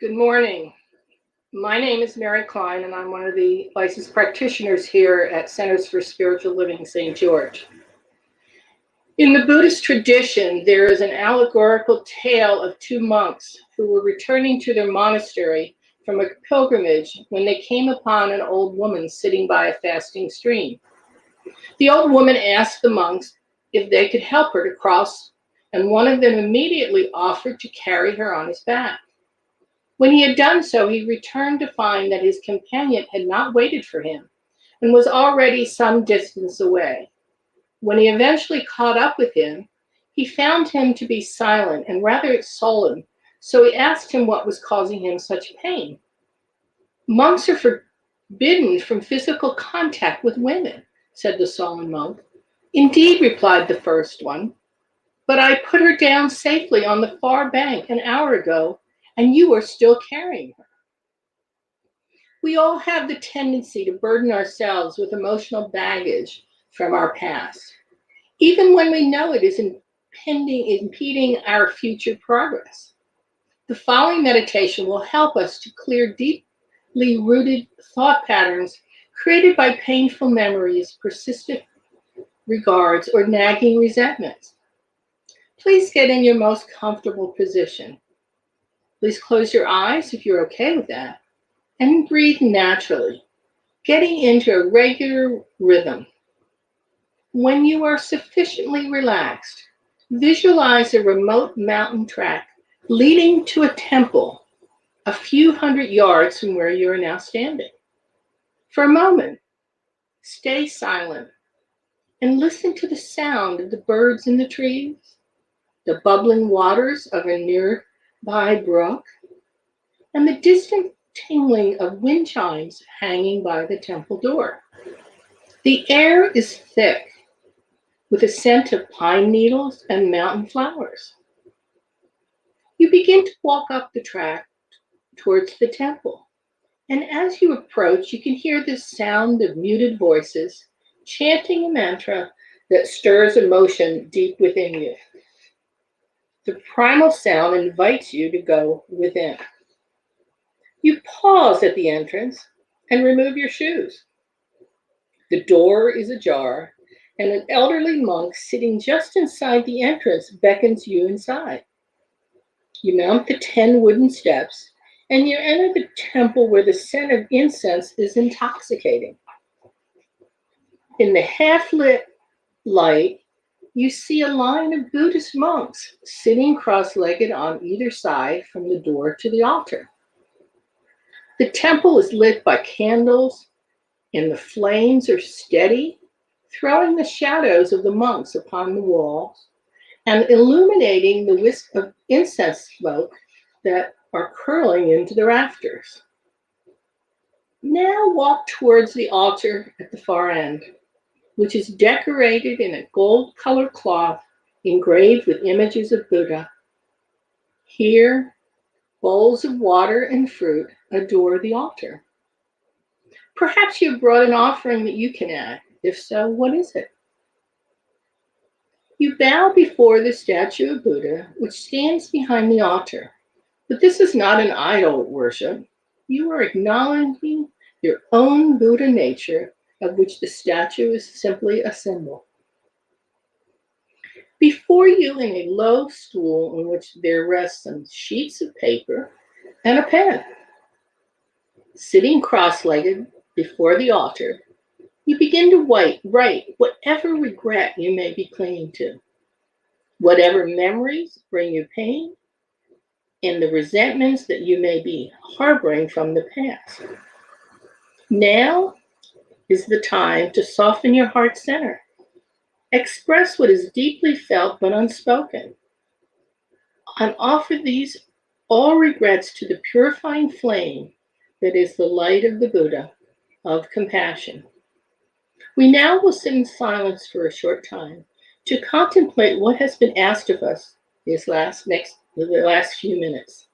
Good morning. My name is Mary Klein, and I'm one of the licensed practitioners here at Centers for Spiritual Living, St. George. In the Buddhist tradition, there is an allegorical tale of two monks who were returning to their monastery from a pilgrimage when they came upon an old woman sitting by a fasting stream. The old woman asked the monks if they could help her to cross, and one of them immediately offered to carry her on his back. When he had done so, he returned to find that his companion had not waited for him and was already some distance away. When he eventually caught up with him, he found him to be silent and rather sullen, so he asked him what was causing him such pain. "Monks are forbidden from physical contact with women," said the sullen monk. "Indeed," replied the first one, "but I put her down safely on the far bank an hour ago, and you are still carrying her." We all have the tendency to burden ourselves with emotional baggage from our past, even when we know it is impeding our future progress. The following meditation will help us to clear deeply rooted thought patterns created by painful memories, persistent regards, or nagging resentments. Please get in your most comfortable position. Please close your eyes if you're okay with that, and breathe naturally, getting into a regular rhythm. When you are sufficiently relaxed, visualize a remote mountain track leading to a temple a few hundred yards from where you are now standing. For a moment, stay silent and listen to the sound of the birds in the trees, the bubbling waters of a nearby brook, and the distant tingling of wind chimes hanging by the temple door. The air is thick with a scent of pine needles and mountain flowers. You begin to walk up the track towards the temple, and as you approach, you can hear the sound of muted voices chanting a mantra that stirs emotion deep within you. The primal sound invites you to go within. You pause at the entrance and remove your shoes. The door is ajar, and an elderly monk sitting just inside the entrance beckons you inside. You mount the 10 wooden steps, and you enter the temple where the scent of incense is intoxicating. In the half-lit light, you see a line of Buddhist monks sitting cross-legged on either side from the door to the altar. The temple is lit by candles, and the flames are steady, throwing the shadows of the monks upon the walls and illuminating the wisp of incense smoke that are curling into the rafters. Now walk towards the altar at the far end, which is decorated in a gold-colored cloth engraved with images of Buddha. Here, bowls of water and fruit adore the altar. Perhaps you've brought an offering that you can add. If so, what is it? You bow before the statue of Buddha, which stands behind the altar. But this is not an idol worship. You are acknowledging your own Buddha nature, of which the statue is simply a symbol. Before you, in a low stool on which there rest some sheets of paper and a pen. Sitting cross-legged before the altar, you begin to write whatever regret you may be clinging to, whatever memories bring you pain, and the resentments that you may be harboring from the past. Now is the time to soften your heart center. Express what is deeply felt but unspoken, and offer these all regrets to the purifying flame that is the light of the Buddha of compassion. We now will sit in silence for a short time to contemplate what has been asked of us the last few minutes.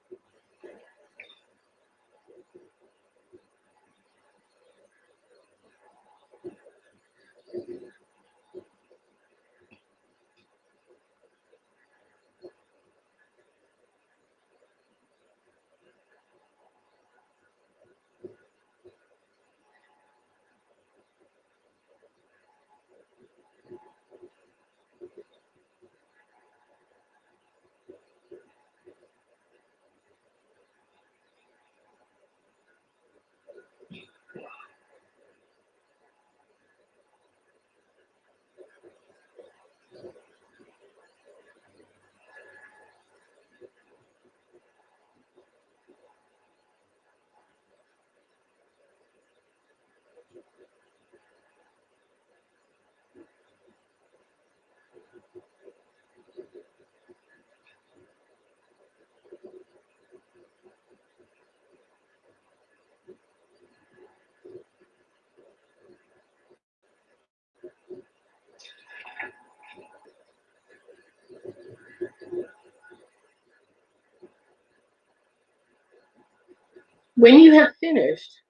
When you have finished,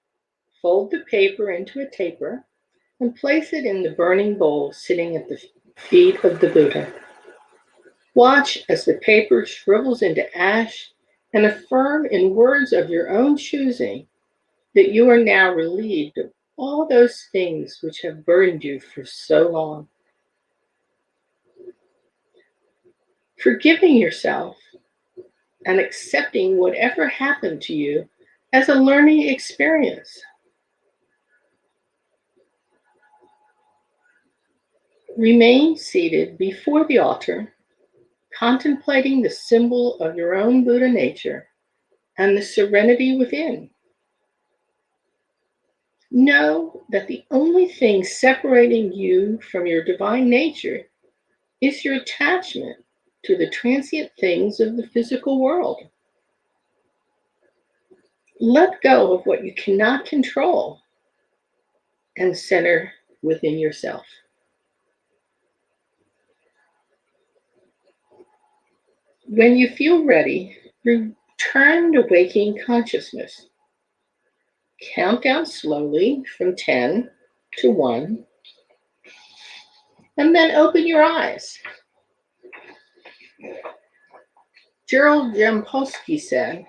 fold the paper into a taper and place it in the burning bowl sitting at the feet of the Buddha. Watch as the paper shrivels into ash and affirm in words of your own choosing that you are now relieved of all those things which have burdened you for so long. Forgiving yourself and accepting whatever happened to you as a learning experience. Remain seated before the altar, contemplating the symbol of your own Buddha nature and the serenity within. Know that the only thing separating you from your divine nature is your attachment to the transient things of the physical world. Let go of what you cannot control and center within yourself. When you feel ready, return to waking consciousness. Count down slowly from 10 to 1, and then open your eyes. Gerald Jampolsky said,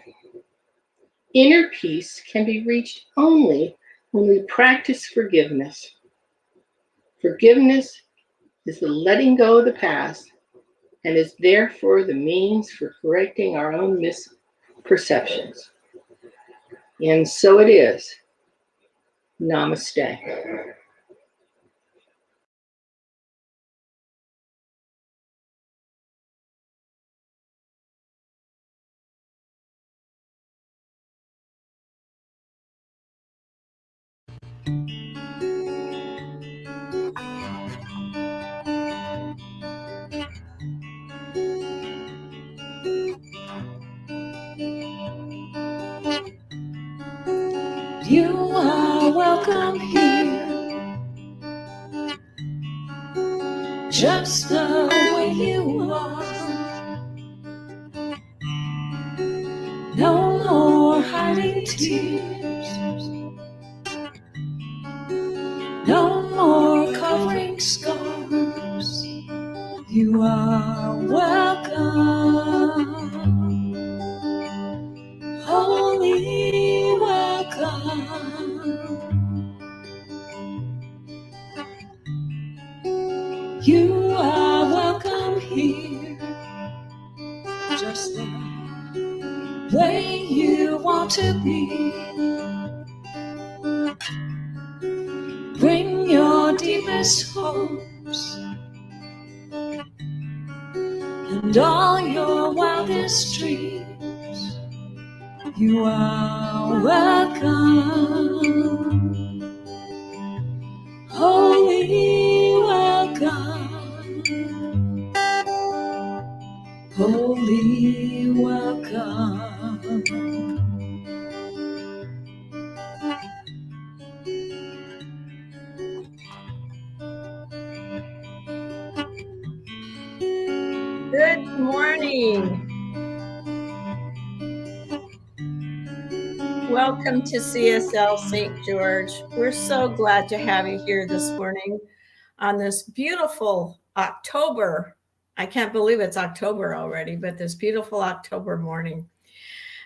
"Inner peace can be reached only when we practice forgiveness. Forgiveness is the letting go of the past and is therefore the means for correcting our own misperceptions." And so it is. Namaste. You are welcome here, just the way you are. No more hiding tears, no more covering scars. You are welcome, wholly welcome. You are welcome here, just the way you want to be. Bring your deepest hopes and all your wildest dreams. You are welcome, wholly welcome, wholly welcome. Good morning. Welcome to CSL St. George. We're so glad to have you here this morning on this beautiful October. I can't believe it's October already, but this beautiful October morning.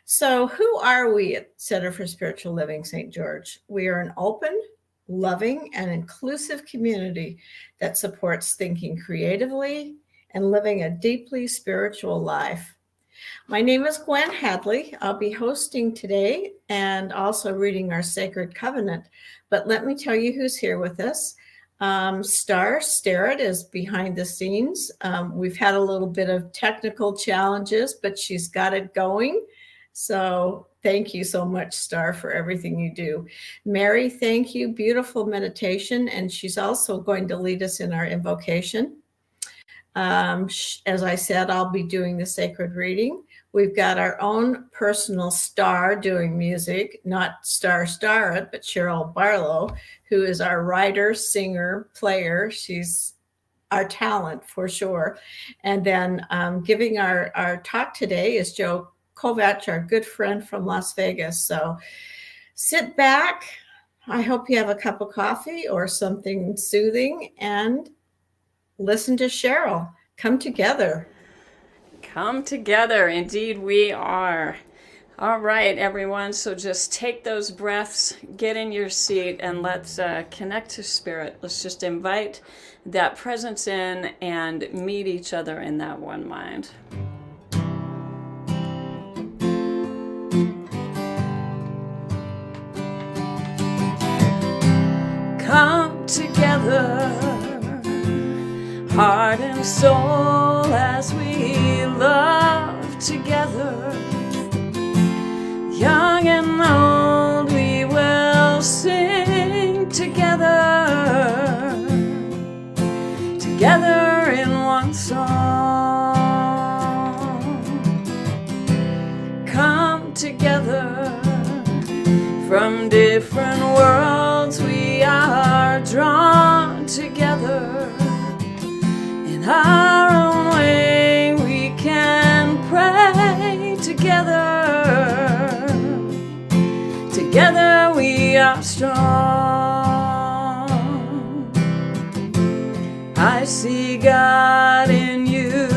So who are we at Center for Spiritual Living St. George? We are an open, loving, and inclusive community that supports thinking creatively and living a deeply spiritual life. My name is Gwen Hadley. I'll be hosting today and also reading our Sacred Covenant. But let me tell you who's here with us. Star Starrett is behind the scenes. We've had a little bit of technical challenges, but she's got it going. So thank you so much, Star, for everything you do. Mary, thank you. Beautiful meditation. And she's also going to lead us in our invocation. As I said, I'll be doing the sacred reading. We've got our own personal star doing music, not Star Starrett, but Cheryl Barlow, who is our writer, singer, player. She's our talent for sure. And then giving our talk today is Joe Kovach, our good friend from Las Vegas. So Sit back. I hope you have a cup of coffee or something soothing and listen to Cheryl. Come together. Come together. Indeed, we are. All right, everyone. So just take those breaths, get in your seat, and let's connect to Spirit. Let's just invite that presence in and meet each other in that one mind. Come together, heart and soul, as we love together. Young and old, we will sing together, together in one song. Come together, from different worlds we are drawn together. In our own way we can pray together. Together we are strong. I see God in you.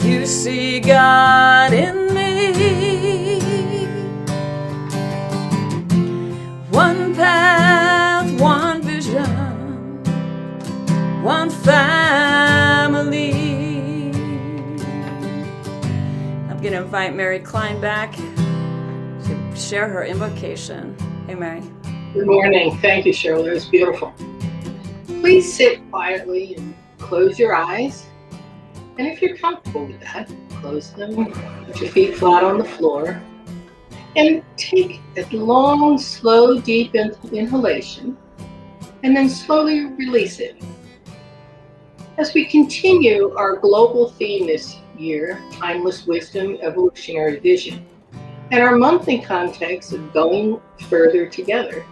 You see God in me. One path, one vision, one family. I'm going to invite Mary Klein back to share her invocation. Hey, Mary. Good morning. Thank you, Cheryl. It was beautiful. Please sit quietly and close your eyes. And if you're comfortable with that, close them, put your feet flat on the floor, and take a long, slow, deep inhalation, and then slowly release it. As we continue our global theme this year, Timeless Wisdom, Evolutionary Vision, and our monthly context of going further together,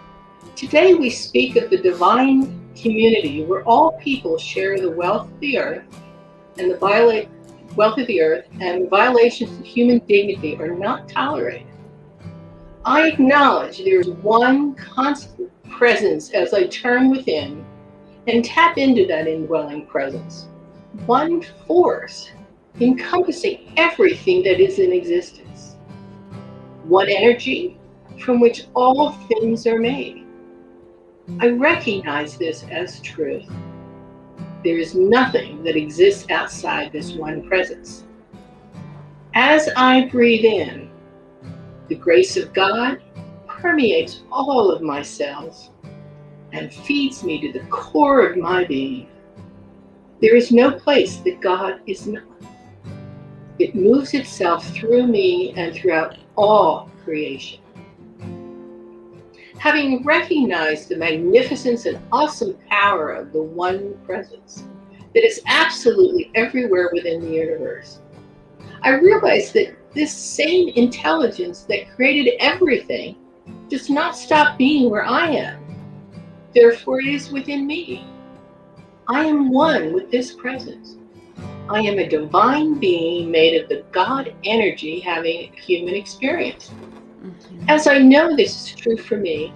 today we speak of the divine community where all people share the wealth of the earth, and the violations of human dignity are not tolerated. I acknowledge there is one constant presence as I turn within and tap into that indwelling presence. One force encompassing everything that is in existence. One energy from which all things are made. I recognize this as truth. There is nothing that exists outside this one presence. As I breathe in, the grace of God permeates all of my cells and feeds me to the core of my being. There is no place that God is not. It moves itself through me and throughout all creation. Having recognized the magnificence and awesome power of the one presence that is absolutely everywhere within the universe, I realize that this same intelligence that created everything does not stop being where I am. Therefore, it is within me. I am one with this presence. I am a divine being made of the God energy having a human experience. As I know this is true for me,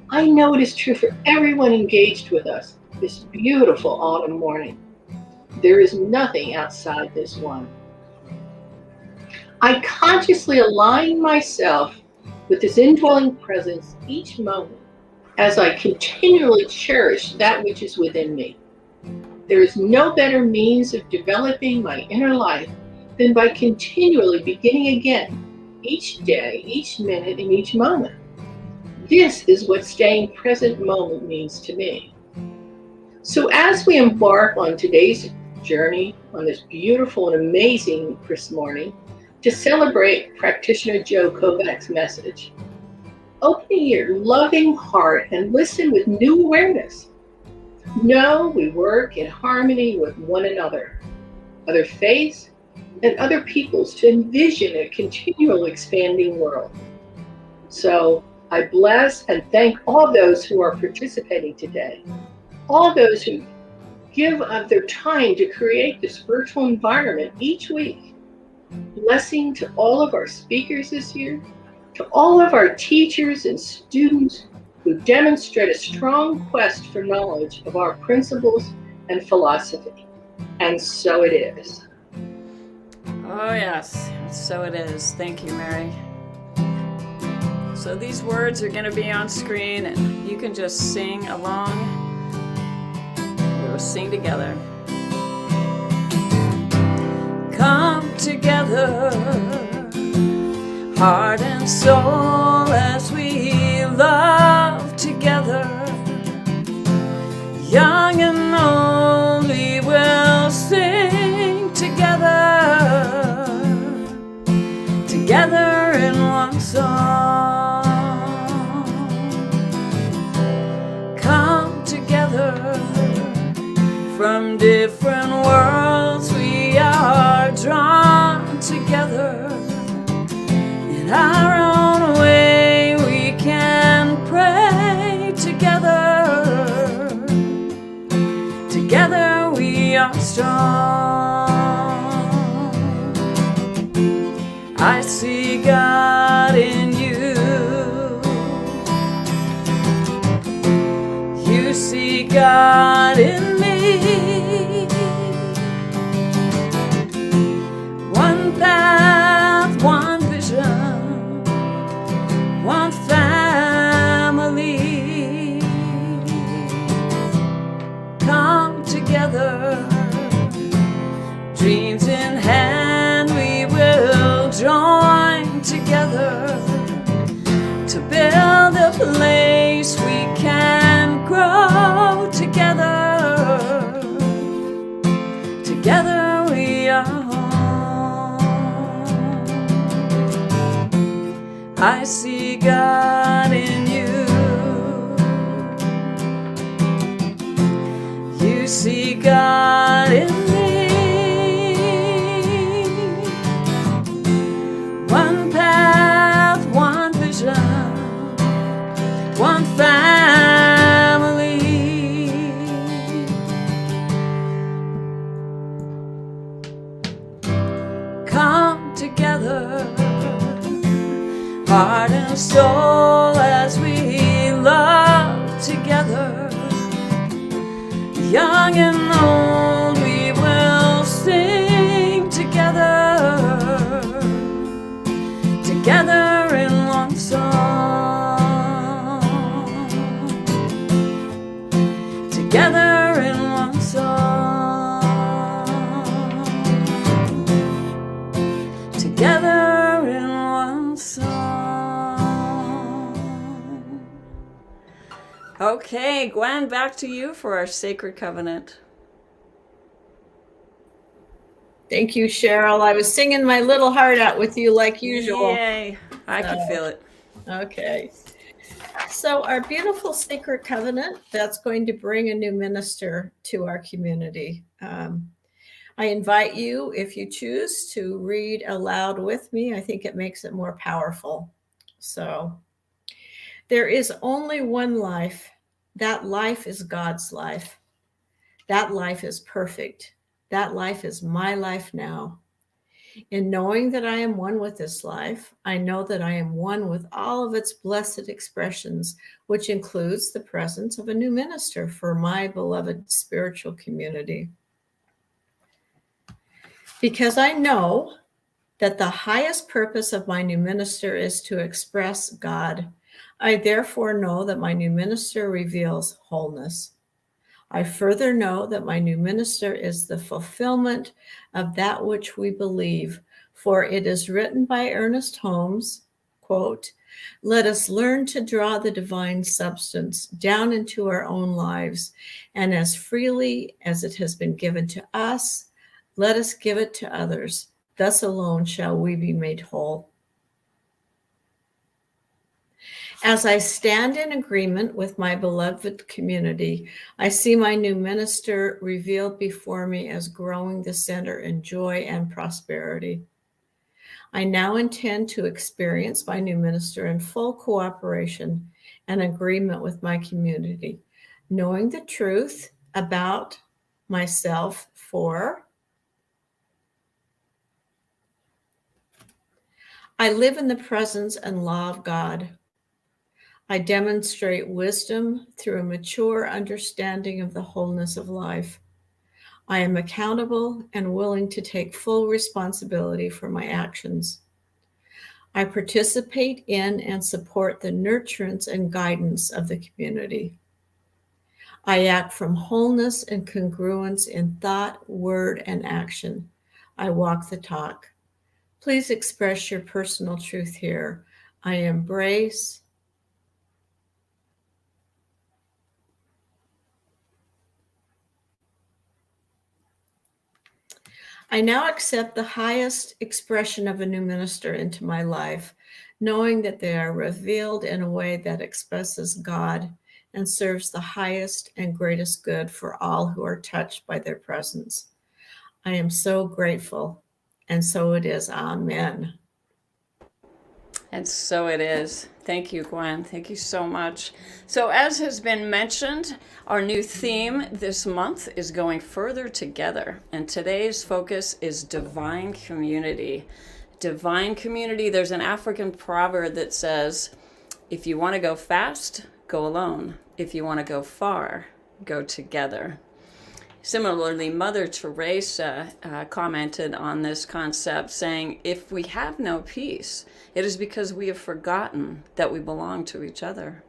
I know it is true for everyone engaged with us this beautiful autumn morning. There is nothing outside this one. I consciously align myself with this indwelling presence each moment as I continually cherish that which is within me. There is no better means of developing my inner life than by continually beginning again, each day, each minute, and each moment. This is what staying present moment means to me. So as we embark on today's journey on this beautiful and amazing Chris morning to celebrate practitioner Joe Kovach's message, open your loving heart and listen with new awareness. Know we work in harmony with one another, other faiths, and other peoples to envision a continual expanding world. So I bless and thank all those who are participating today, all those who give of their time to create this virtual environment each week. Blessing to all of our speakers this year, to all of our teachers and students who demonstrate a strong quest for knowledge of our principles and philosophy. And so it is. Oh, yes. So it is. Thank you, Mary. So these words are going to be on screen, and you can just sing along. We'll sing together. Come together, heart and soul, as we love together. Young and old, we will sing together, together in one song. Come together from different worlds, we are drawn together. In our own way, we can pray together. Together we are strong. I see God in you. You see God in me. One path, one vision, one family. Come together, dreams in hand, we will join together to build a place we can grow together. Together we are home. I see God in you. You see God in me. One path, one vision, one family. Come together, heart and soul, as we love together. Young and old, we will sing together, together in one song, together in one song, together in one song. Okay, Gwen, back to you for our sacred covenant. Thank you, Cheryl. I was singing my little heart out with you like usual. Yay, I can feel it. Okay. So our beautiful sacred covenant, that's going to bring a new minister to our community. I invite you, if you choose, to read aloud with me. I think it makes it more powerful. So, there is only one life. That life is God's life. That life is perfect. That life is my life now. In knowing that I am one with this life, I know that I am one with all of its blessed expressions, which includes the presence of a new minister for my beloved spiritual community. Because I know that the highest purpose of my new minister is to express God, I therefore know that my new minister reveals wholeness. I further know that my new minister is the fulfillment of that which we believe, for it is written by Ernest Holmes, quote, "Let us learn to draw the divine substance down into our own lives, and as freely as it has been given to us, let us give it to others. Thus alone shall we be made whole." As I stand in agreement with my beloved community, I see my new minister revealed before me as growing the center in joy and prosperity. I now intend to experience my new minister in full cooperation and agreement with my community, knowing the truth about myself for I live in the presence and law of God. I demonstrate wisdom through a mature understanding of the wholeness of life. I am accountable and willing to take full responsibility for my actions. I participate in and support the nurturance and guidance of the community. I act from wholeness and congruence in thought, word, and action. I walk the talk. Please express your personal truth here. I embrace. I now accept the highest expression of a new minister into my life, knowing that they are revealed in a way that expresses God and serves the highest and greatest good for all who are touched by their presence. I am so grateful, and so it is. Amen. And so it is. Thank you, Gwen. Thank you so much. So, as has been mentioned, our new theme this month is going further together. And today's focus is divine community. Divine community. There's an African proverb that says, if you want to go fast, go alone. If you want to go far, go together. Similarly, Mother Teresa commented on this concept, saying, if we have no peace, it is because we have forgotten that we belong to each other.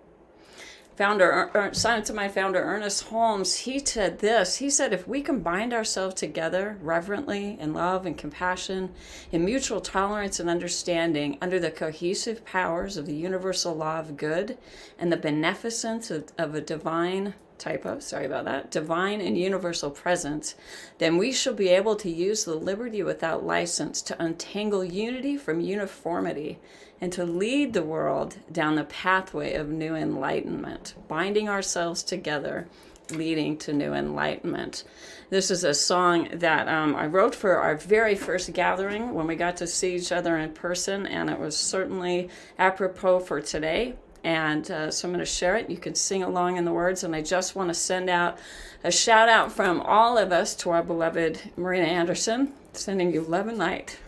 Silence of Mind founder Ernest Holmes, he said this. He said, if we can bind ourselves together reverently in love and compassion, in mutual tolerance and understanding, under the cohesive powers of the universal law of good and the beneficence of a divine divine and universal presence, then we shall be able to use the liberty without license to untangle unity from uniformity and to lead the world down the pathway of new enlightenment, binding ourselves together, leading to new enlightenment. This is a song that I wrote for our very first gathering when we got to see each other in person, and it was certainly apropos for today. And so I'm going to share it. You can sing along in the words. And I just want to send out a shout out from all of us to our beloved Marina Anderson, sending you love and light.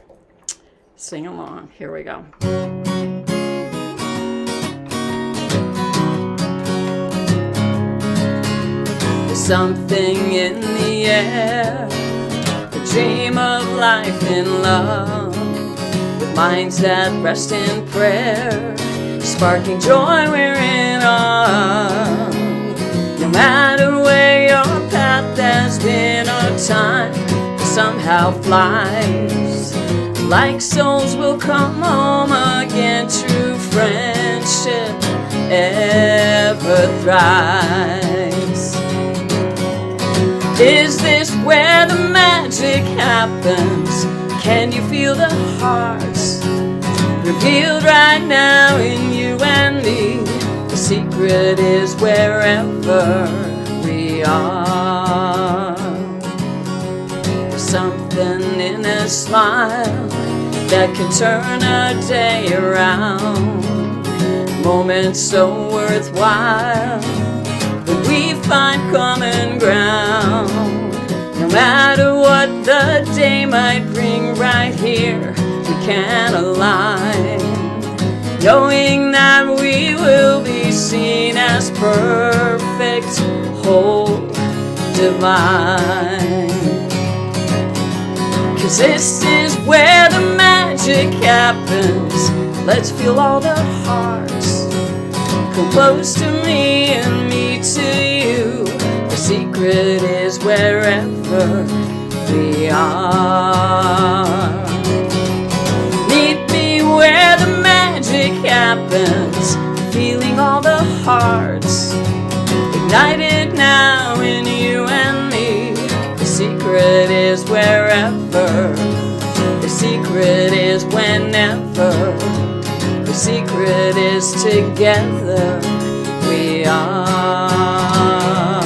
Sing along. Here we go. There's something in the air, the dream of life in love, with minds that rest in prayer, sparking joy wherein awe. No matter where your path has been, our time somehow flies. Like souls will come home again, true friendship ever thrives. Is this where the magic happens? Can you feel the hearts revealed right now in you and me? The secret is wherever we are. There's something in a smile that can turn a day around. Moments so worthwhile when we find common ground. No matter what the day might bring, right here we can align, knowing that we will be seen as perfect, whole, divine. 'Cause this is where the magic happens. Let's feel all the hearts come close to me and me to you. The secret is wherever we are. Meet me where the magic happens, feeling all the hearts ignited now in you and me. The secret is wherever. The secret is whenever. The secret is together we are.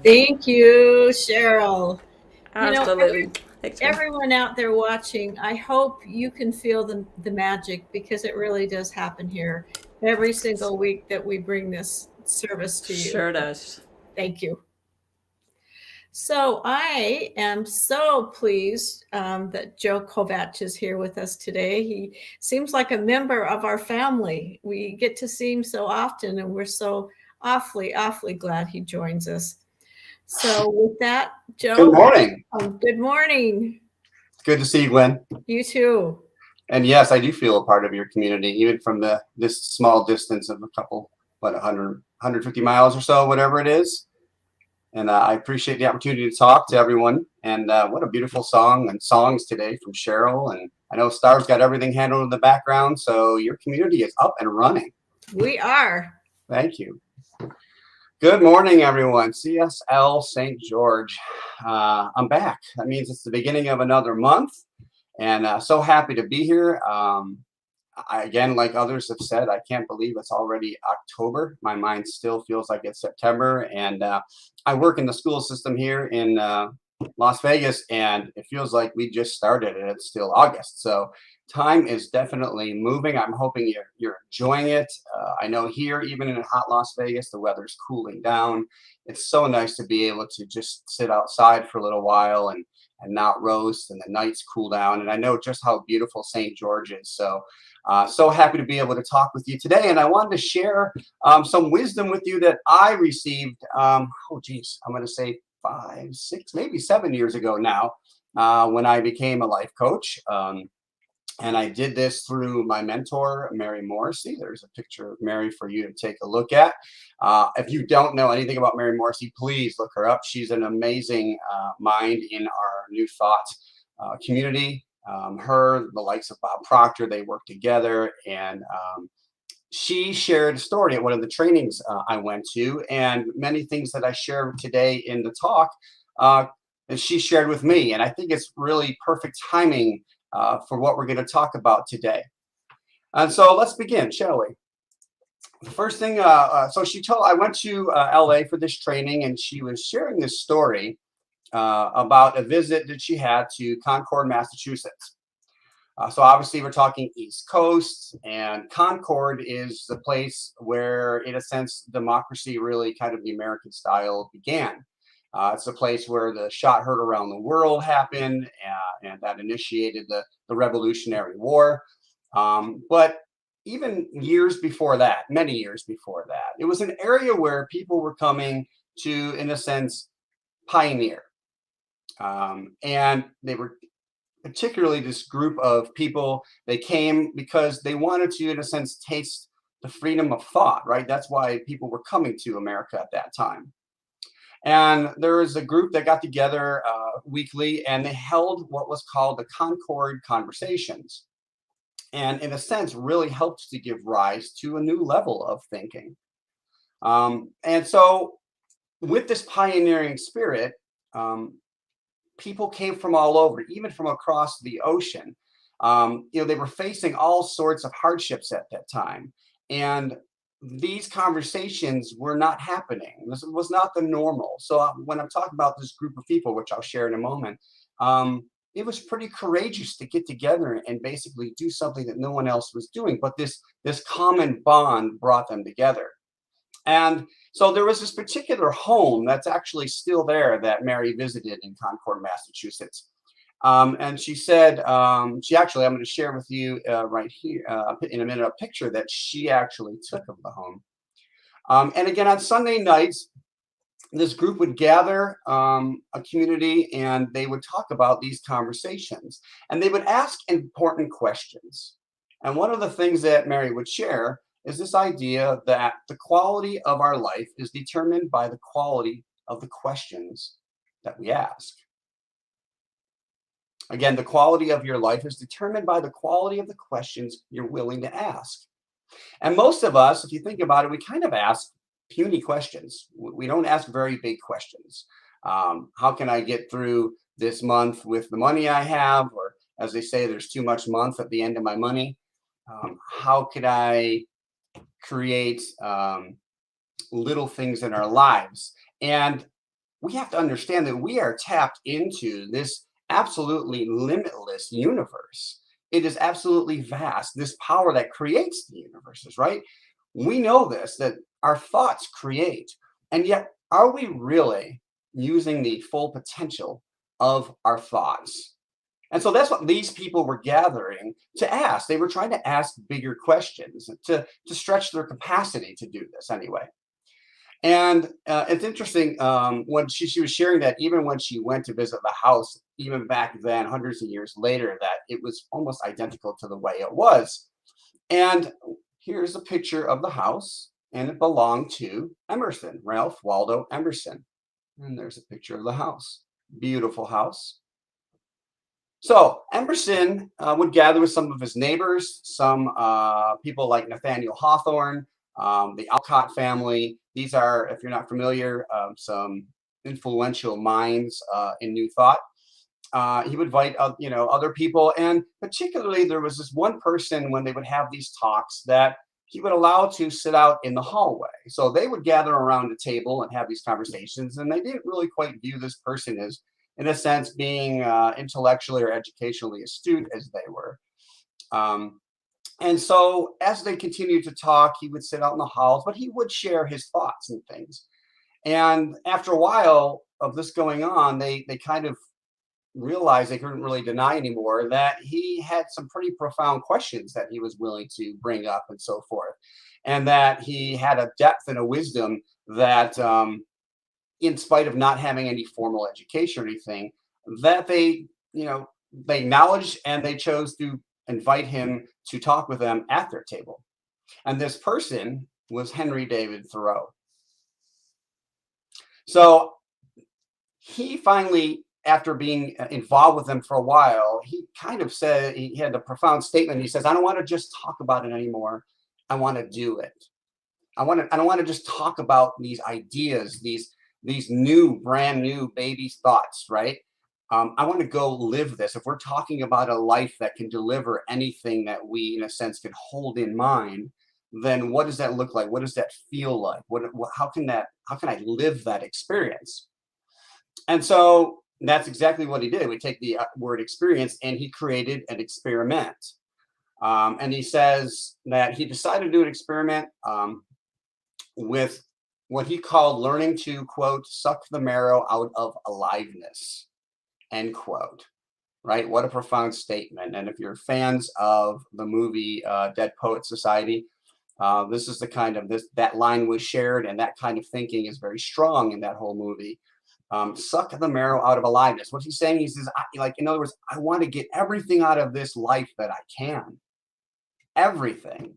Thank you, Cheryl. Absolutely. Thanks, man. Everyone out there watching, I hope you can feel the magic, because it really does happen here every single week that we bring this service to you. Sure does. Thank you. So I am so pleased that Joe Kovach is here with us today. He seems like a member of our family. We get to see him so often, and we're so awfully, awfully glad he joins us. So with that, Joe. Good morning. Good morning. It's good to see you, Gwen. You too. And yes, I do feel a part of your community, even from this small distance of a couple, 150 miles or so, whatever it is. And I appreciate the opportunity to talk to everyone. And what a beautiful song and songs today from Cheryl. And I know Star's got everything handled in the background, so your community is up and running. We are. Thank you. Good morning, everyone. CSL St. George. I'm back. That means it's the beginning of another month, and so happy to be here. Again, like others have said, I can't believe it's already October. My mind still feels like it's September, and I work in the school system here in Las Vegas, and it feels like we just started and it's still August. So time is definitely moving. I'm hoping you're enjoying it. I know here, even in hot Las Vegas, the weather's cooling down. It's so nice to be able to just sit outside for a little while and not roast, and the nights cool down. And I know just how beautiful St. George is. So happy to be able to talk with you today. And I wanted to share some wisdom with you that I received, I'm going to say 5, 6, maybe 7 years ago now, when I became a life coach. And I did this through my mentor, Mary Morrissey. There's a picture of Mary for you to take a look at. If you don't know anything about Mary Morrissey, please look her up. She's an amazing mind in our New Thought community. Her, the likes of Bob Proctor, they work together. And she shared a story at one of the trainings I went to, and many things that I share today in the talk, and she shared with me. And I think it's really perfect timing for what we're going to talk about today. And so let's begin, shall we? The first thing, so she told, I went to LA for this training, and she was sharing this story about a visit that she had to Concord, Massachusetts. So obviously we're talking East Coast, and Concord is the place where, in a sense, democracy really kind of the American style began. It's a place where the shot heard around the world happened, and that initiated the Revolutionary War. But even years before that, many years before that, it was an area where people were coming to, in a sense, pioneer. And they were particularly this group of people, they came because they wanted to, in a sense, taste the freedom of thought, right? That's why people were coming to America at that time. And there was a group that got together weekly, and they held what was called the Concord Conversations. And in a sense, really helped to give rise to a new level of thinking. And so with this pioneering spirit, people came from all over, even from across the ocean. They were facing all sorts of hardships at that time. And these conversations were not happening. This was not the normal. So when I'm talking about this group of people, which I'll share in a moment, it was pretty courageous to get together and basically do something that no one else was doing. But this common bond brought them together. And so there was this particular home that's actually still there that Mary visited in Concord, Massachusetts. And she said, I'm going to share with you right here in a minute, a picture that she actually took of the home. And again, on Sunday nights, this group would gather a community, and they would talk about these conversations, and they would ask important questions. And one of the things that Mary would share is this idea that the quality of our life is determined by the quality of the questions that we ask. Again, the quality of your life is determined by the quality of the questions you're willing to ask. And most of us, if you think about it, we kind of ask puny questions. We don't ask very big questions. How can I get through this month with the money I have? Or as they say, there's too much month at the end of my money. How could I create little things in our lives? And we have to understand that we are tapped into this absolutely limitless universe. It is absolutely vast, this power that creates the universes, right? We know this, that our thoughts create. And yet, are we really using the full potential of our thoughts. And so that's what these people were gathering to ask. They were trying to ask bigger questions to stretch their capacity to do this anyway. And it's interesting when she was sharing that even when she went to visit the house, even back then, hundreds of years later, that it was almost identical to the way it was. And here's a picture of the house, and it belonged to Emerson, Ralph Waldo Emerson. And there's a picture of the house. Beautiful house. So Emerson would gather with some of his neighbors, some people like Nathaniel Hawthorne, the Alcott family. These are, if you're not familiar, some influential minds in New Thought. He would invite other people, and particularly there was this one person when they would have these talks that he would allow to sit out in the hallway. So they would gather around a table and have these conversations, and they didn't really quite view this person as, in a sense, being intellectually or educationally astute as they were. And so as they continued to talk, he would sit out in the halls, but he would share his thoughts and things. And after a while of this going on, they kind of realized they couldn't really deny anymore that he had some pretty profound questions that he was willing to bring up and so forth. And that he had a depth and a wisdom that, in spite of not having any formal education or anything, that they acknowledged, and they chose to invite him to talk with them at their table. And this person was Henry David Thoreau. So he finally, after being involved with them for a while, he kind of said, he had a profound statement. He says, I don't want to just talk about it anymore. I want to do it. I don't want to just talk about these ideas, these new, brand new baby thoughts, right? I want to go live this. If we're talking about a life that can deliver anything that we, in a sense, can hold in mind, then what does that look like? What does that feel like? How can I live that experience? And so that's exactly what he did. We take the word experience, and he created an experiment. And he says that he decided to do an experiment with what he called learning to, quote, suck the marrow out of aliveness, end quote. Right? What a profound statement. And if you're fans of the movie Dead Poet Society, this is the kind of that line was shared, and that kind of thinking is very strong in that whole movie. Suck the marrow out of aliveness. What he's saying, he says, in other words, I want to get everything out of this life that I can. Everything.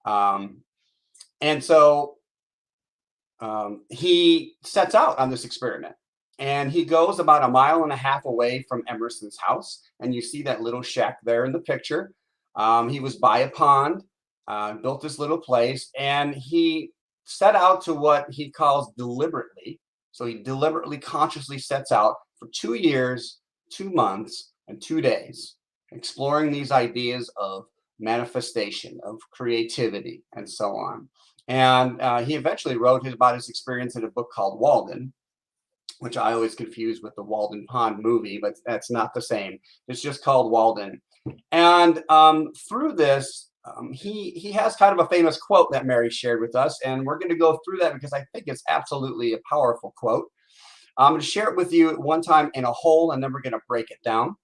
And so he sets out on this experiment, and he goes about 1.5 miles away from Emerson's house. And you see that little shack there in the picture. He was by a pond, built this little place, and he set out to what he calls deliberately. So he deliberately, consciously sets out for 2 years, 2 months, and 2 days, exploring these ideas of manifestation, of creativity, and so on. And he eventually wrote about his experience in a book called Walden, which I always confuse with the Walden Pond movie, but that's not the same. It's just called Walden. And through this, he has kind of a famous quote that Mary shared with us, and we're going to go through that because I think it's absolutely a powerful quote. I'm going to share it with you at one time in a whole, and then we're going to break it down.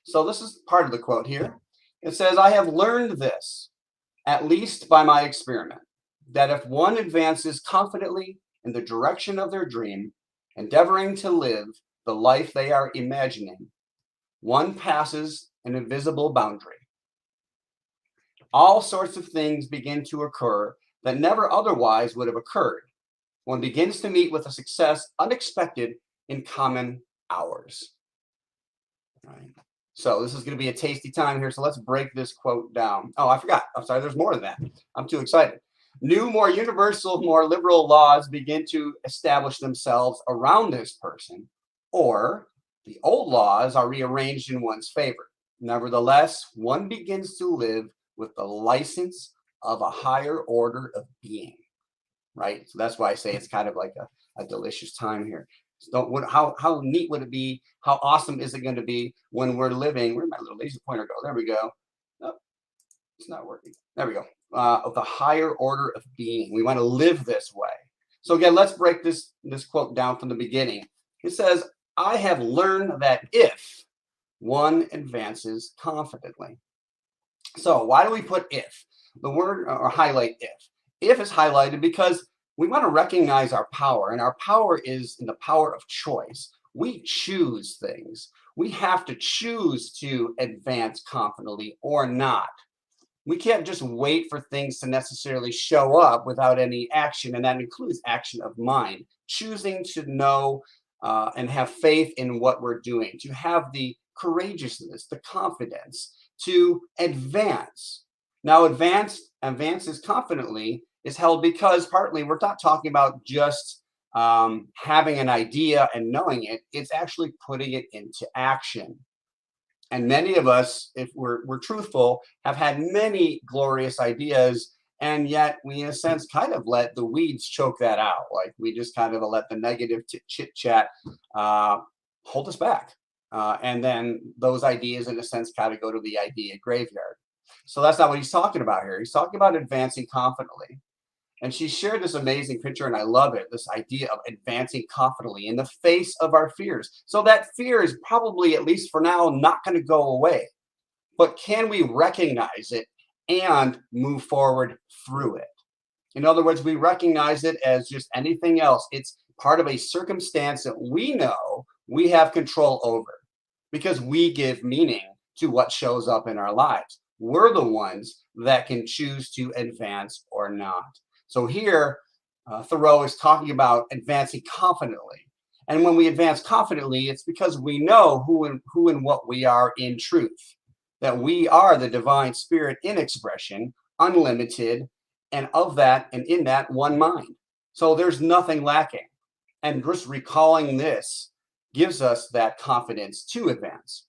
So this is part of the quote here. It says, I have learned this, at least by my experiment, that if one advances confidently in the direction of their dream, endeavoring to live the life they are imagining, one passes an invisible boundary. All sorts of things begin to occur that never otherwise would have occurred. One begins to meet with a success unexpected in common hours. All right. So this is going to be a tasty time here. So let's break this quote down. Oh, I forgot. I'm sorry. There's more than that. I'm too excited. New, more universal, more liberal laws begin to establish themselves around this person, or the old laws are rearranged in one's favor. Nevertheless, one begins to live with the license of a higher order of being, right? So that's why I say it's kind of like a delicious time here. So how neat would it be? How awesome is it going to be when we're living? Where'd my little laser pointer go? There we go. Oh, it's not working. There we go. Of the higher order of being. We want to live this way. So again, let's break this quote down from the beginning. It says, I have learned that if one advances confidently. So why do we put if? The word or highlight if. If is highlighted because we want to recognize our power, and our power is in the power of choice. We choose things. We have to choose to advance confidently or not. We can't just wait for things to necessarily show up without any action, and that includes action of mind, choosing to know and have faith in what we're doing, to have the courageousness, the confidence to advance. Now, advances confidently is held because partly we're not talking about just having an idea and knowing it. It's actually putting it into action. And many of us, if we're truthful, have had many glorious ideas, and yet we, in a sense, kind of let the weeds choke that out. Like we just kind of let the negative chit chat hold us back. And then those ideas, in a sense, kind of go to the idea graveyard. So that's not what he's talking about here. He's talking about advancing confidently. And she shared this amazing picture, and I love it, this idea of advancing confidently in the face of our fears. So that fear is probably, at least for now, not going to go away. But can we recognize it and move forward through it? In other words, we recognize it as just anything else. It's part of a circumstance that we know we have control over because we give meaning to what shows up in our lives. We're the ones that can choose to advance or not. So here, Thoreau is talking about advancing confidently. And when we advance confidently, it's because we know who and what we are in truth, that we are the divine spirit in expression, unlimited, and of that and in that one mind. So there's nothing lacking. And just recalling this gives us that confidence to advance.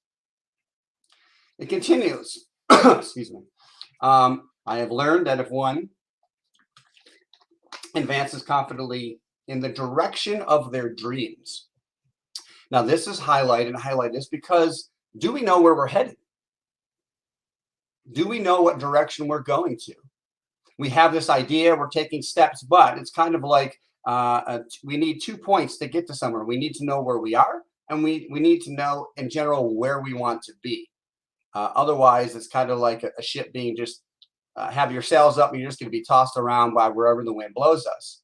It continues. Excuse me. I have learned that if one advances confidently in the direction of their dreams. Now, this is highlighted, and I highlight this because do we know where we're headed? Do we know what direction we're going to? We have this idea, we're taking steps, but it's kind of like we need 2 points to get to somewhere. We need to know where we are, and we need to know in general where we want to be. Otherwise, it's kind of like a ship being just have your sails up and you're just going to be tossed around by wherever the wind blows us.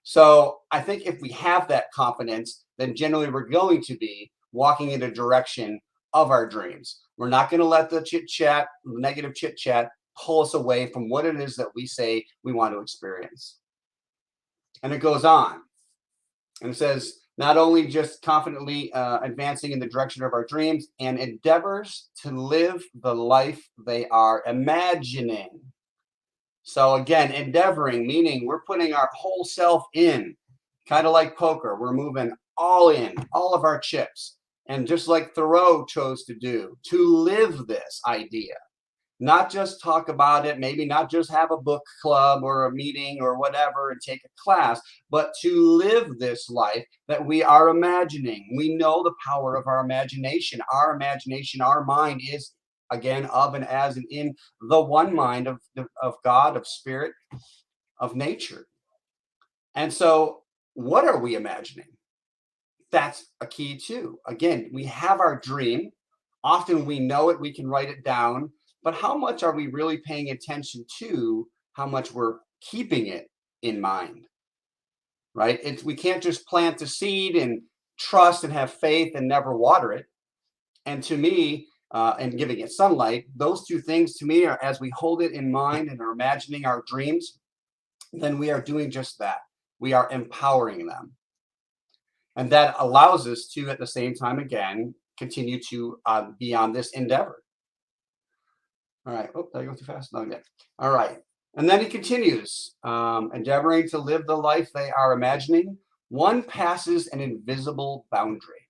So I think if we have that confidence, then generally we're going to be walking in a direction of our dreams. We're not going to let the chit chat, the negative chit chat, pull us away from what it is that we say we want to experience. And it goes on and it says, not only just confidently advancing in the direction of our dreams and endeavors to live the life they are imagining. So again, endeavoring, meaning we're putting our whole self in, kind of like poker. We're moving all in, all of our chips. And just like Thoreau chose to do, to live this idea. Not just talk about it, maybe not just have a book club or a meeting or whatever and take a class, but to live this life that we are imagining. We know the power of our imagination. Our imagination, our mind is, again, of and as and in the one mind of God, of spirit, of nature. And so what are we imagining? That's a key too. Again, we have our dream. Often we know it, we can write it down. But how much are we really paying attention to how much we're keeping it in mind, right? We can't just plant the seed and trust and have faith and never water it. And to me, and giving it sunlight, those two things to me are, as we hold it in mind and are imagining our dreams, then we are doing just that. We are empowering them. And that allows us to, at the same time, again, continue to be on this endeavor. All right. Oh, did I go too fast? No, yet. All right. And then he continues, endeavoring to live the life they are imagining. One passes an invisible boundary.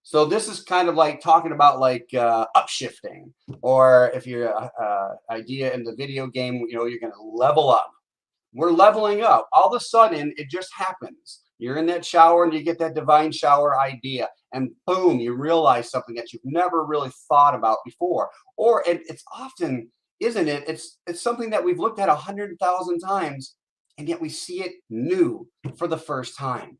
So this is kind of like talking about like upshifting, or if you're idea in the video game, you're going to level up. We're leveling up. All of a sudden, it just happens. You're in that shower and you get that divine shower idea, and boom, you realize something that you've never really thought about before. Or it's often, isn't it? It's something that we've looked at 100,000 times, and yet we see it new for the first time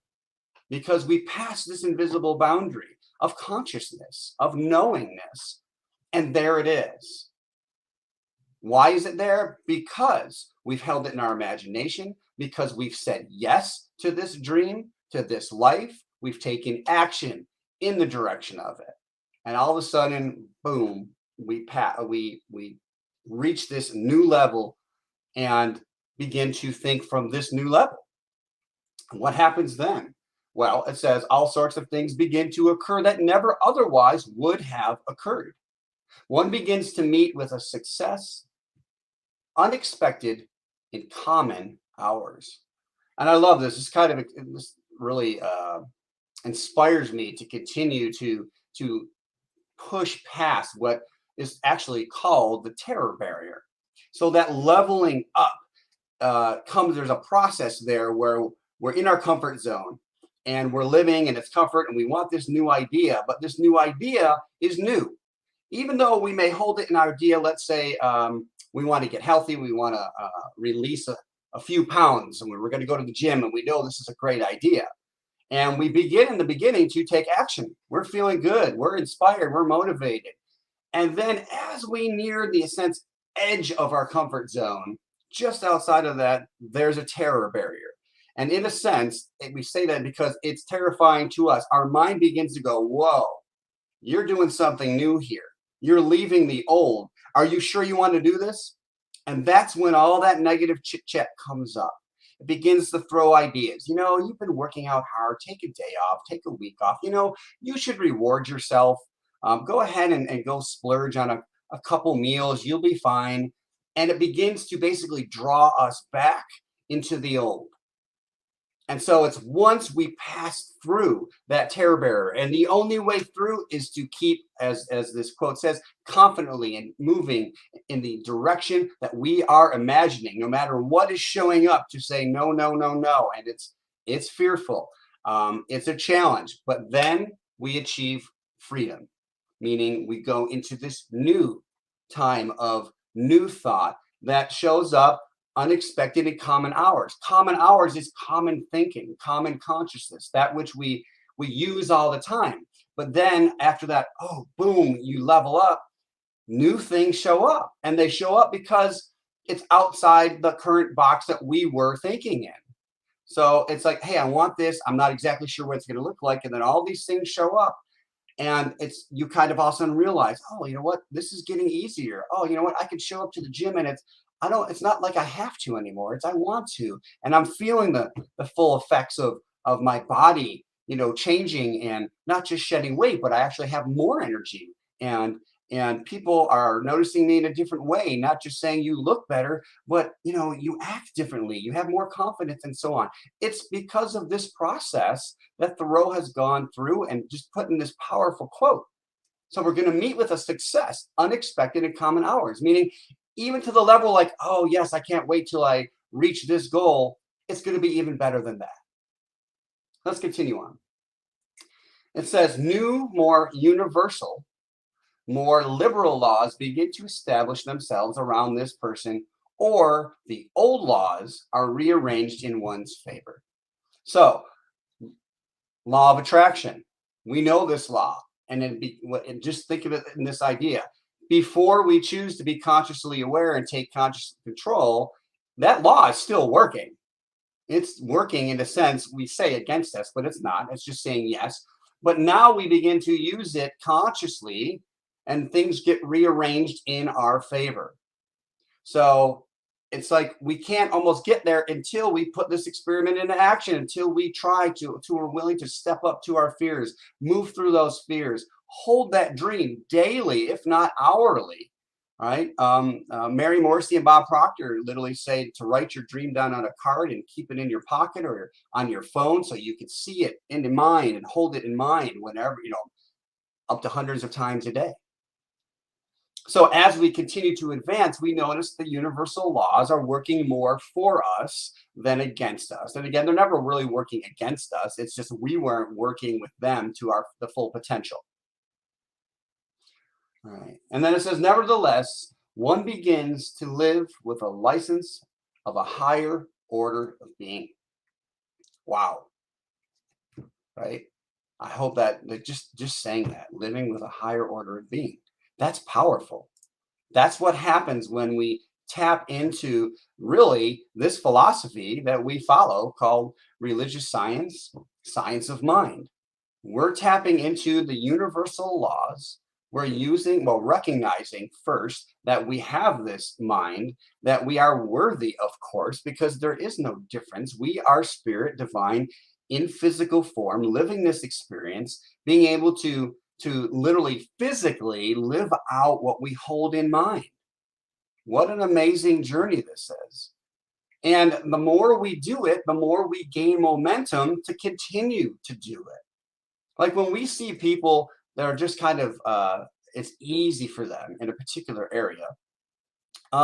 because we passed this invisible boundary of consciousness, of knowingness, and there it is. Why is it there? Because we've held it in our imagination, because we've said yes to this dream, to this life. We've taken action in the direction of it. And all of a sudden, boom, we reach this new level and begin to think from this new level. What happens then? Well, it says all sorts of things begin to occur that never otherwise would have occurred. One begins to meet with a success unexpected in common hours. And I love this. This really inspires me to continue to push past what is actually called the terror barrier. So that leveling up there's a process there where we're in our comfort zone and we're living in its comfort and we want this new idea, but this new idea is new. Even though we may hold it in our idea, let's say we want to get healthy, we want to release a few pounds, and we're going to go to the gym, and we know this is a great idea. And we begin in the beginning to take action. We're feeling good, we're inspired, we're motivated. And then as we near the edge of our comfort zone, just outside of that, there's a terror barrier. And in a sense, we say that because it's terrifying to us. Our mind begins to go, whoa, you're doing something new here. You're leaving the old. Are you sure you want to do this? And that's when all that negative chit chat comes up. It begins to throw ideas. You've been working out hard. Take a day off. Take a week off. You should reward yourself. Go ahead and go splurge on a couple meals. You'll be fine. And it begins to basically draw us back into the old. And so it's once we pass through that terror barrier, and the only way through is to keep, as this quote says, confidently and moving in the direction that we are imagining, no matter what is showing up, to say no, no, no, no. And it's fearful. It's a challenge, but then we achieve freedom, meaning we go into this new time of new thought that shows up unexpected in common hours. Common hours is common thinking, common consciousness, that which we use all the time. But then after that, oh, boom, you level up, new things show up. And they show up because it's outside the current box that we were thinking in. So it's like, hey, I want this. I'm not exactly sure what it's going to look like. And then all these things show up. And you kind of all of a sudden realize, oh, you know what? This is getting easier. Oh, you know what? I can show up to the gym and it's not like I have to anymore. It's I want to. And I'm feeling the full effects of my body, changing and not just shedding weight, but I actually have more energy. And people are noticing me in a different way, not just saying you look better, but you act differently. You have more confidence and so on. It's because of this process that Thoreau has gone through and just put in this powerful quote. So we're going to meet with a success unexpected in common hours, meaning even to the level like, oh, yes, I can't wait till I reach this goal. It's going to be even better than that. Let's continue on. It says new, more universal, more liberal laws begin to establish themselves around this person, or the old laws are rearranged in one's favor. So, law of attraction. We know this law. And just think of it in this idea. Before we choose to be consciously aware and take conscious control, that law is still working. It's working in a sense we say against us, but it's not. It's just saying yes. But now we begin to use it consciously and things get rearranged in our favor. So it's like we can't almost get there until we put this experiment into action, until we try to we're willing to step up to our fears, move through those fears, hold that dream daily, if not hourly, right? Mary Morrissey and Bob Proctor literally say to write your dream down on a card and keep it in your pocket or on your phone so you can see it in mind and hold it in mind whenever, up to hundreds of times a day. So as we continue to advance, we notice the universal laws are working more for us than against us. And again, they're never really working against us. It's just we weren't working with them to the full potential. All right. And then it says, nevertheless, one begins to live with a license of a higher order of being. Wow. Right? I hope that just saying that, living with a higher order of being, that's powerful. That's what happens when we tap into really this philosophy that we follow called religious science, science of mind. We're tapping into the universal laws. We're recognizing first that we have this mind, that we are worthy, of course, because there is no difference. We are spirit, divine, in physical form, living this experience, being able to literally physically live out what we hold in mind. What an amazing journey this is. And the more we do it, the more we gain momentum to continue to do it. Like when we see people that are just kind of, it's easy for them in a particular area,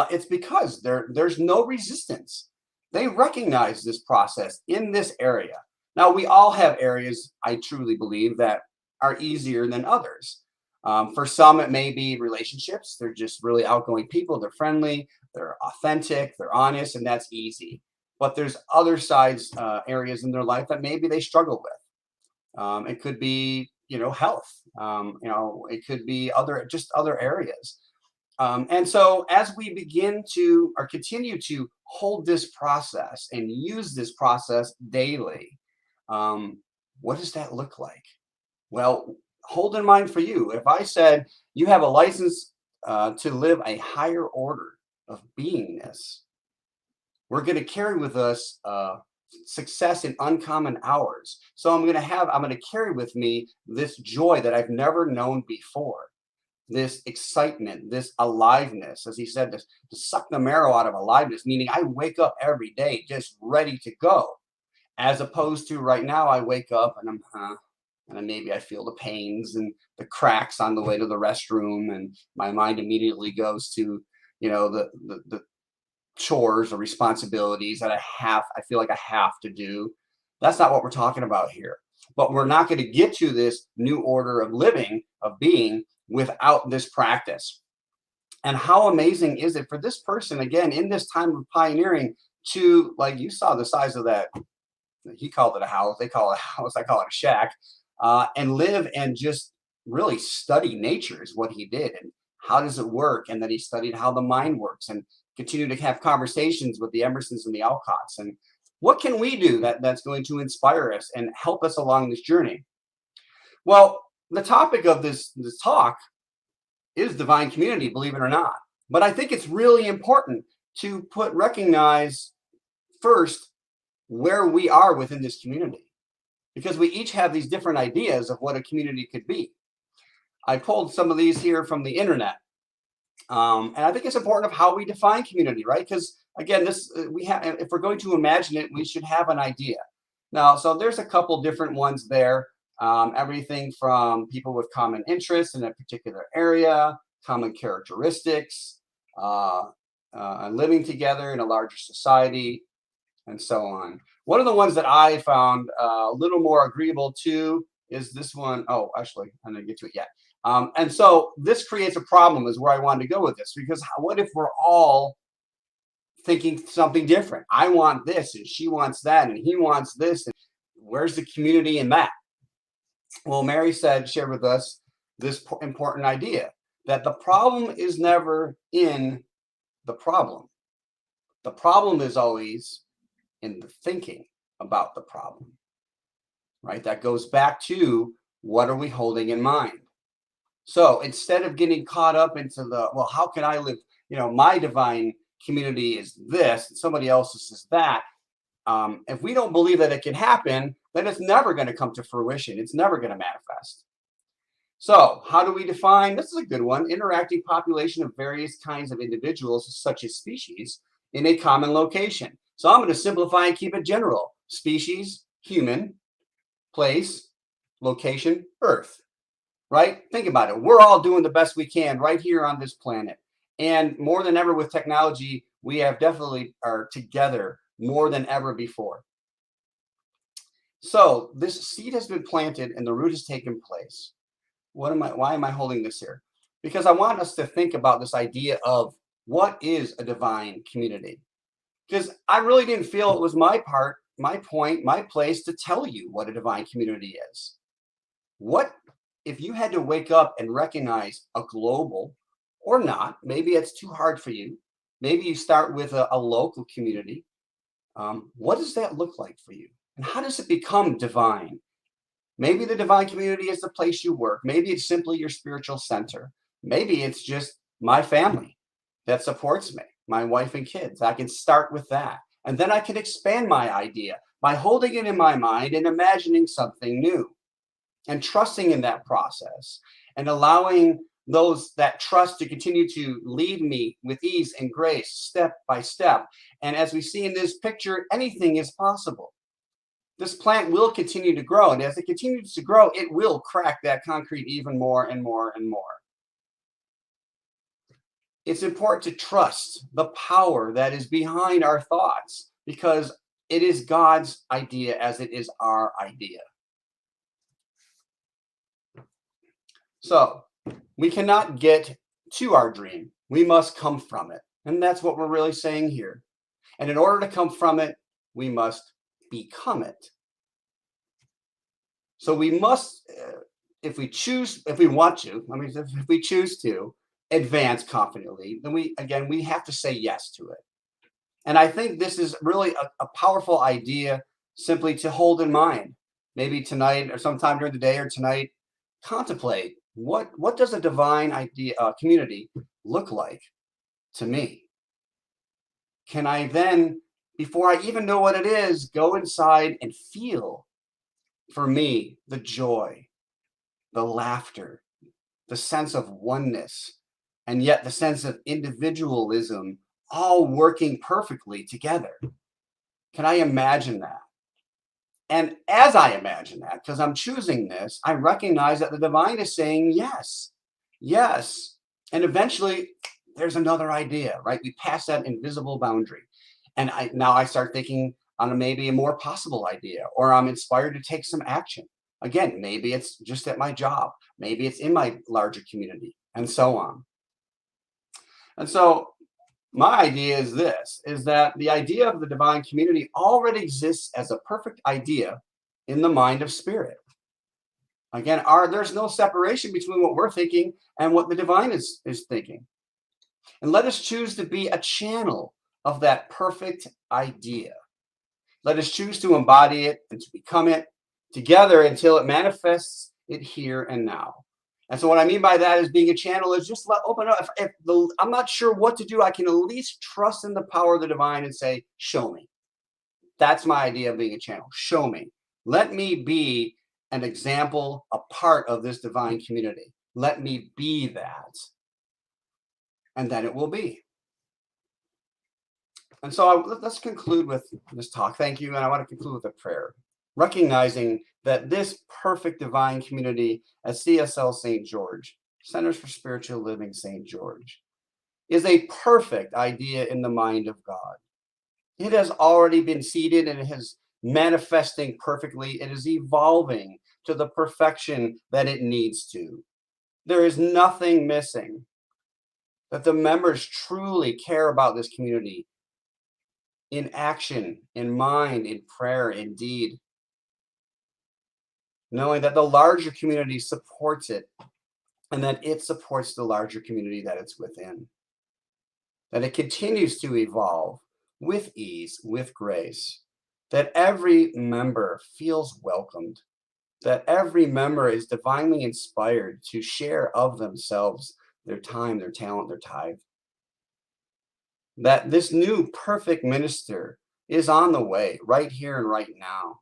it's because there's no resistance. They recognize this process in this area. Now, we all have areas, I truly believe, that are easier than others. For some, it may be relationships. They're just really outgoing people. They're friendly, they're authentic, they're honest, and that's easy. But there's other sides, areas in their life that maybe they struggle with. It could be, health. It could be other areas. And so as we begin to or continue to hold this process and use this process daily, what does that look like? Well, hold in mind for you, if I said you have a license to live a higher order of beingness, we're going to carry with us success in uncommon hours. So I'm going to carry with me this joy that I've never known before, this excitement, this aliveness, as he said, to suck the marrow out of aliveness, meaning I wake up every day just ready to go, as opposed to right now I wake up and and then maybe I feel the pains and the cracks on the way to the restroom, and my mind immediately goes to, the chores or responsibilities that I feel like I have to do. That's not what we're talking about here. But we're not going to get to this new order of living, of being, without this practice. And how amazing is it for this person, again, in this time of pioneering, to, like you saw the size of that, he called it a house, they call it a house, I call it a shack, and live and just really study nature is what he did. And how does it work? And then he studied how the mind works and continued to have conversations with the Emersons and the Alcotts. And what can we do that's going to inspire us and help us along this journey? Well, the topic of this talk is divine community, believe it or not. But I think it's really important to recognize first where we are within this community, because we each have these different ideas of what a community could be. I pulled some of these here from the internet. And I think it's important of how we define community, right? Because again, if we're going to imagine it, we should have an idea. Now, so there's a couple different ones there. Everything from people with common interests in a particular area, common characteristics, living together in a larger society, and so on. One of the ones that I found a little more agreeable to is this one. Oh, actually, I'm going to get to it yet. And so this creates a problem, is where I wanted to go with this, because what if we're all thinking something different? I want this, and she wants that, and he wants this. And where's the community in that? Well, Mary shared with us this important idea, that the problem is never in the problem. The problem is always in the thinking about the problem, right? That goes back to, what are we holding in mind? So instead of getting caught up into well, how can I live, my divine community is this, and somebody else's is that. If we don't believe that it can happen, then it's never going to come to fruition. It's never going to manifest. So how do we define, this is a good one, interacting population of various kinds of individuals, such as species, in a common location. So I'm going to simplify and keep it general. Species, human, place, location, earth, right? Think about it. We're all doing the best we can right here on this planet. And more than ever with technology, we have definitely are together more than ever before. So this seed has been planted and the root has taken place. Why am I holding this here? Because I want us to think about this idea of, what is a divine community? because I really didn't feel it was my part, my point, my place to tell you what a divine community is. What if you had to wake up and recognize a global, or not, maybe it's too hard for you. Maybe you start with a local community. What does that look like for you? And how does it become divine? Maybe the divine community is the place you work. Maybe it's simply your spiritual center. Maybe it's just my family that supports me, my wife and kids. I can start with that. And then I can expand my idea by holding it in my mind and imagining something new and trusting in that process and allowing that trust to continue to lead me with ease and grace, step by step. And as we see in this picture, anything is possible. This plant will continue to grow. And as it continues to grow, it will crack that concrete even more and more and more. It's important to trust the power that is behind our thoughts, because it is God's idea as it is our idea. So we cannot get to our dream. We must come from it. And that's what we're really saying here. And in order to come from it, we must become it. So we must, if we want to advance confidently, then we have to say yes to it. And I think this is really a powerful idea simply to hold in mind. Maybe tonight or sometime during the day or tonight, contemplate what does a divine idea community look like to me? Can I then, before I even know what it is, go inside and feel, for me, the joy, the laughter, the sense of oneness, and yet the sense of individualism all working perfectly together? Can I imagine that? And as I imagine that, because I'm choosing this, I recognize that the divine is saying yes, yes. And eventually there's another idea, right? We pass that invisible boundary. And now I start thinking on maybe a more possible idea, or I'm inspired to take some action. Again, maybe it's just at my job. Maybe it's in my larger community, and so on. And so my idea is that the idea of the divine community already exists as a perfect idea in the mind of spirit. Again, there's no separation between what we're thinking and what the divine is thinking. And let us choose to be a channel of that perfect idea. Let us choose to embody it and to become it together until it manifests it here and now. And so what I mean by that is being a channel is just open up. If I'm not sure what to do, I can at least trust in the power of the divine and say, show me. That's my idea of being a channel. Show me. Let me be an example, a part of this divine community. Let me be that. And then it will be. And so let's conclude with this talk. Thank you. And I want to conclude with a prayer, recognizing that this perfect divine community at CSL St. George, Centers for Spiritual Living St. George, is a perfect idea in the mind of God. It has already been seeded and it is manifesting perfectly. It is evolving to the perfection that it needs to. There is nothing missing. That the members truly care about this community in action, in mind, in prayer, in deed. Knowing that the larger community supports it and that it supports the larger community that it's within. That it continues to evolve with ease, with grace. That every member feels welcomed. That every member is divinely inspired to share of themselves, their time, their talent, their tithe. That this new perfect minister is on the way right here and right now.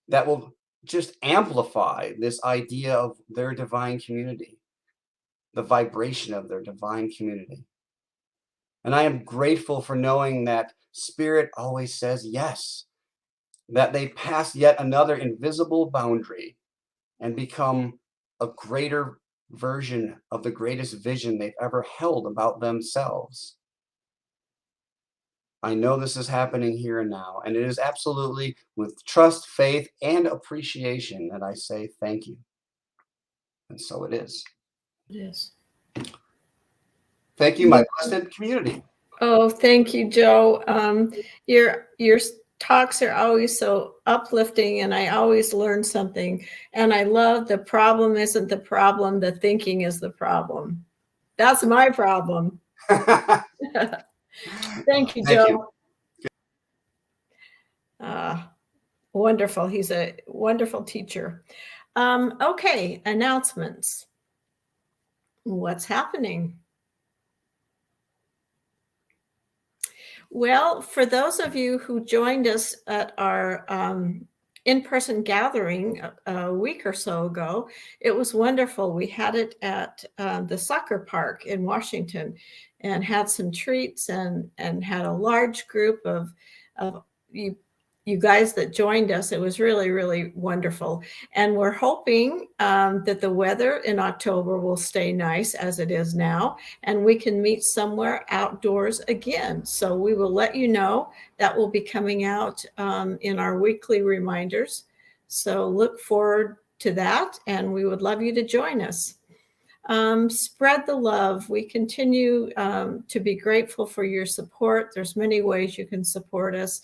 That will just amplify this idea of their divine community, the vibration of their divine community. And I am grateful for knowing that Spirit always says yes, that they pass yet another invisible boundary and become a greater version of the greatest vision they've ever held about themselves. I know this is happening here and now, and it is absolutely with trust, faith, and appreciation that I say thank you. And so it is. It is. Thank you, my blessed community. Oh, thank you, Joe. Your talks are always so uplifting, and I always learn something. And I love the problem isn't the problem, the thinking is the problem. That's my problem. Thank you, Thank Joe. you. Wonderful. He's a wonderful teacher. Okay, announcements. What's happening? Well, for those of you who joined us at our in-person gathering a week or so ago, it was wonderful. We had it at the soccer park in Washington and had some treats and had a large group of you guys that joined us. It was really, really wonderful. And we're hoping that the weather in October will stay nice as it is now, and we can meet somewhere outdoors again. So we will let you know. That will be coming out in our weekly reminders. So look forward to that, and we would love you to join us. Spread the love. We continue to be grateful for your support. There's many ways you can support us.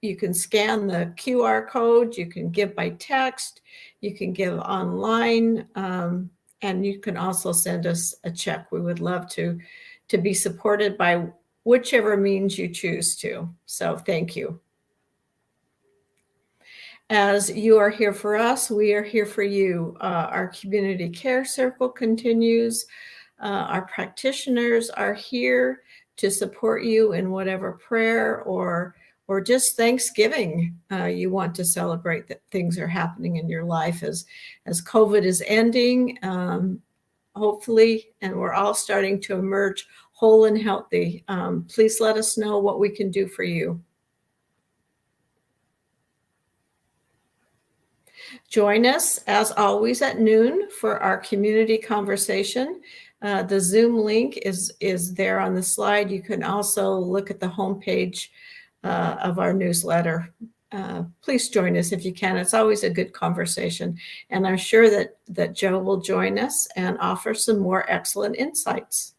You can scan the QR code, you can give by text, you can give online, and you can also send us a check. We would love to be supported by whichever means you choose to. So thank you. As you are here for us, we are here for you. Our community care circle continues. Our practitioners are here to support you in whatever prayer or just Thanksgiving you want to celebrate that things are happening in your life as COVID is ending, hopefully, and we're all starting to emerge whole and healthy. Please let us know what we can do for you. Join us, as always, at noon for our community conversation. The Zoom link is there on the slide. You can also look at the homepage of our newsletter. Please join us if you can. It's always a good conversation. And I'm sure that Joe will join us and offer some more excellent insights.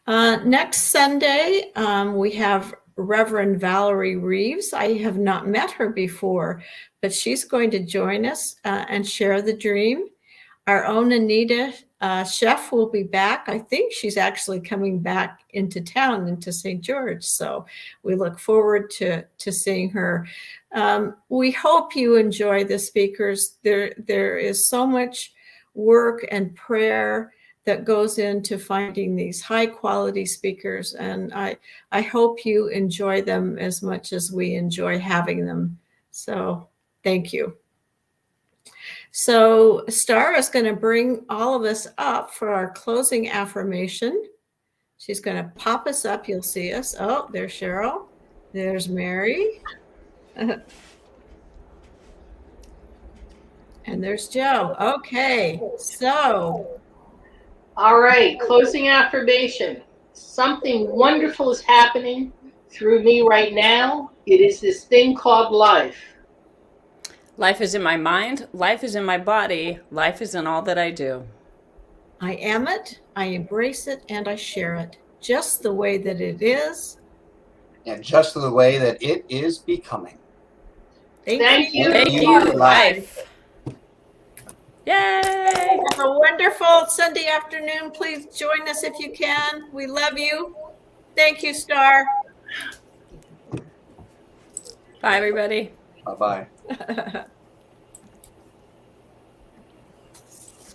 Next Sunday, we have Reverend Valerie Reeves. I have not met her before, but she's going to join us and share the dream. Our own Anita Chef will be back. I think she's actually coming back into town, into St. George. So we look forward to seeing her. We hope you enjoy the speakers. There is so much work and prayer that goes into finding these high quality speakers. And I hope you enjoy them as much as we enjoy having them. So thank you. So Star is going to bring all of us up for our closing affirmation. She's going to pop us up. You'll see us. Oh, there's Cheryl. There's Mary. And there's Joe. Okay, so. All right, closing affirmation. Something wonderful is happening through me right now. It is this thing called life. Life is in my mind. Life is in my body. Life is in all that I do. I am it. I embrace it, and I share it just the way that it is. And just the way that it is becoming. Thank you. Thank you, life. Yay! Have a wonderful Sunday afternoon. Please join us if you can. We love you. Thank you, Star. Bye, everybody. Bye-bye.